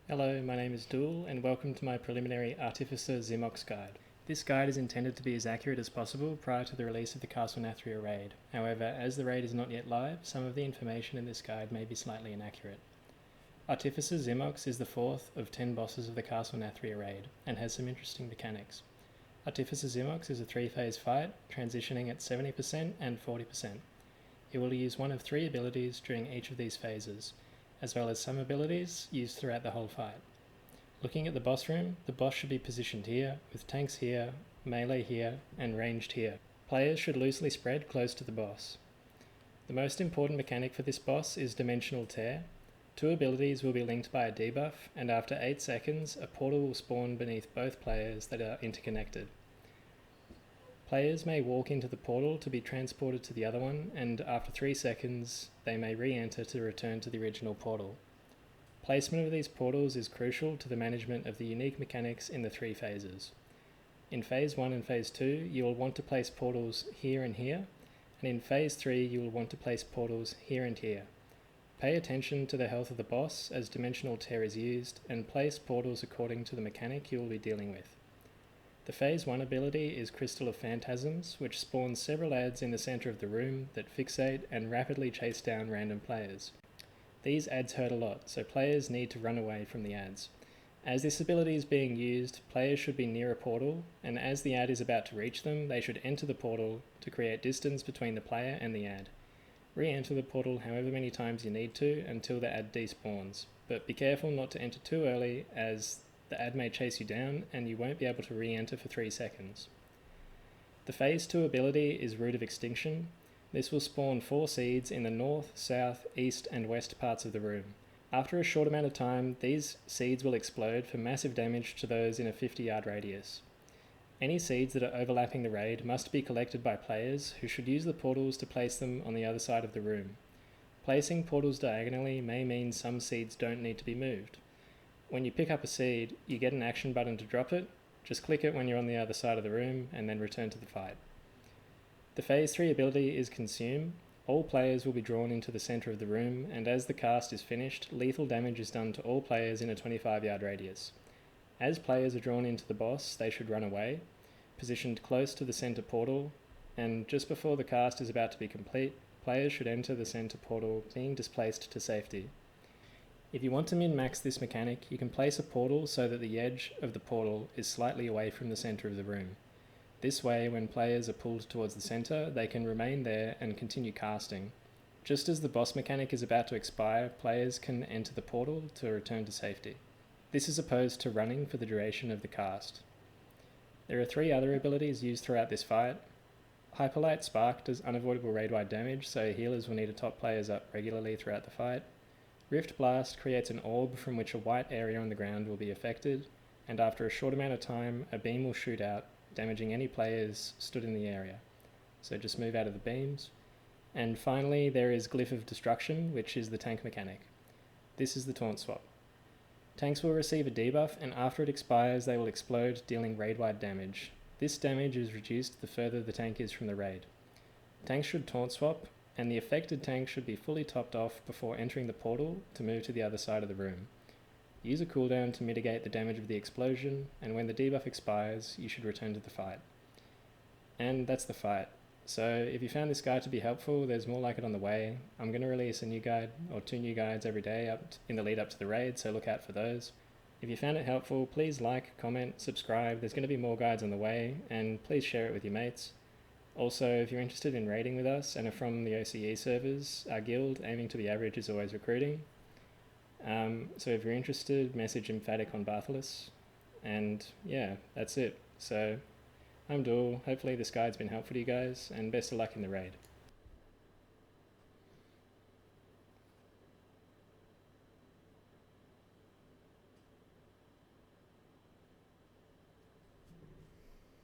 Hello, my name is Duel, and welcome to my preliminary Artificer Xy'mox guide. This guide is intended to be as accurate as possible prior to the release of the Castle Nathria raid. However, as the raid is not yet live, some of the information in this guide may be slightly inaccurate. Artificer Xy'mox is the fourth of 10 bosses of the Castle Nathria raid, and has some interesting mechanics. Artificer Xy'mox is a 3-phase fight, transitioning at 70% and 40%. It will use one of 3 abilities during each of these phases, as well as some abilities used throughout the whole fight. Looking at the boss room, the boss should be positioned here, with tanks here, melee here, and ranged here. Players should loosely spread close to the boss. The most important mechanic for this boss is Dimensional Tear. 2 abilities will be linked by a debuff, and after 8 seconds, a portal will spawn beneath both players that are interconnected. Players may walk into the portal to be transported to the other one, and after 3 seconds, they may re-enter to return to the original portal. Placement of these portals is crucial to the management of the unique mechanics in the 3 phases. In Phase 1 and Phase 2, you will want to place portals here and here, and in Phase 3, you will want to place portals here and here. Pay attention to the health of the boss as Dimensional Tear is used, and place portals according to the mechanic you will be dealing with. The Phase 1 ability is Crystal of Phantasms, which spawns several adds in the centre of the room that fixate and rapidly chase down random players. These adds hurt a lot, so players need to run away from the adds. As this ability is being used, players should be near a portal, and as the add is about to reach them, they should enter the portal to create distance between the player and the add. Re-enter the portal however many times you need to until the add despawns, but be careful not to enter too early, as the add may chase you down and you won't be able to re-enter for 3 seconds. The Phase 2 ability is Root of Extinction. This will spawn 4 seeds in the north, south, east and west parts of the room. After a short amount of time, these seeds will explode for massive damage to those in a 50-yard radius. Any seeds that are overlapping the raid must be collected by players, who should use the portals to place them on the other side of the room. Placing portals diagonally may mean some seeds don't need to be moved. When you pick up a seed, you get an action button to drop it. Just click it when you're on the other side of the room and then return to the fight. The Phase 3 ability is Consume. All players will be drawn into the centre of the room, and as the cast is finished, lethal damage is done to all players in a 25-yard radius. As players are drawn into the boss, they should run away, positioned close to the centre portal, and just before the cast is about to be complete, players should enter the centre portal, being displaced to safety. If you want to min-max this mechanic, you can place a portal so that the edge of the portal is slightly away from the centre of the room. This way, when players are pulled towards the centre, they can remain there and continue casting. Just as the boss mechanic is about to expire, players can enter the portal to return to safety. This is opposed to running for the duration of the cast. There are 3 other abilities used throughout this fight. Hyperlight Spark does unavoidable raid-wide damage, so healers will need to top players up regularly throughout the fight. Rift Blast creates an orb from which a white area on the ground will be affected, and after a short amount of time, a beam will shoot out, damaging any players stood in the area. So just move out of the beams. And finally, there is Glyph of Destruction, which is the tank mechanic. This is the taunt swap. Tanks will receive a debuff, and after it expires, they will explode, dealing raid-wide damage. This damage is reduced the further the tank is from the raid. Tanks should taunt swap, and the affected tank should be fully topped off before entering the portal to move to the other side of the room. Use a cooldown to mitigate the damage of the explosion, and when the debuff expires, you should return to the fight. And that's the fight. So if you found this guide to be helpful, there's more like it on the way. I'm going to release a new guide or 2 new guides every day in the lead up to the raid, so look out for those. If you found it helpful, please like, comment, subscribe. There's going to be more guides on the way, and please share it with your mates. Also, if you're interested in raiding with us and are from the OCE servers, our guild, Aiming to be Average, is always recruiting. So if you're interested, message Emphatic on Bartholus. And yeah, that's it. So I'm Duel. Hopefully this guide's been helpful to you guys, and best of luck in the raid.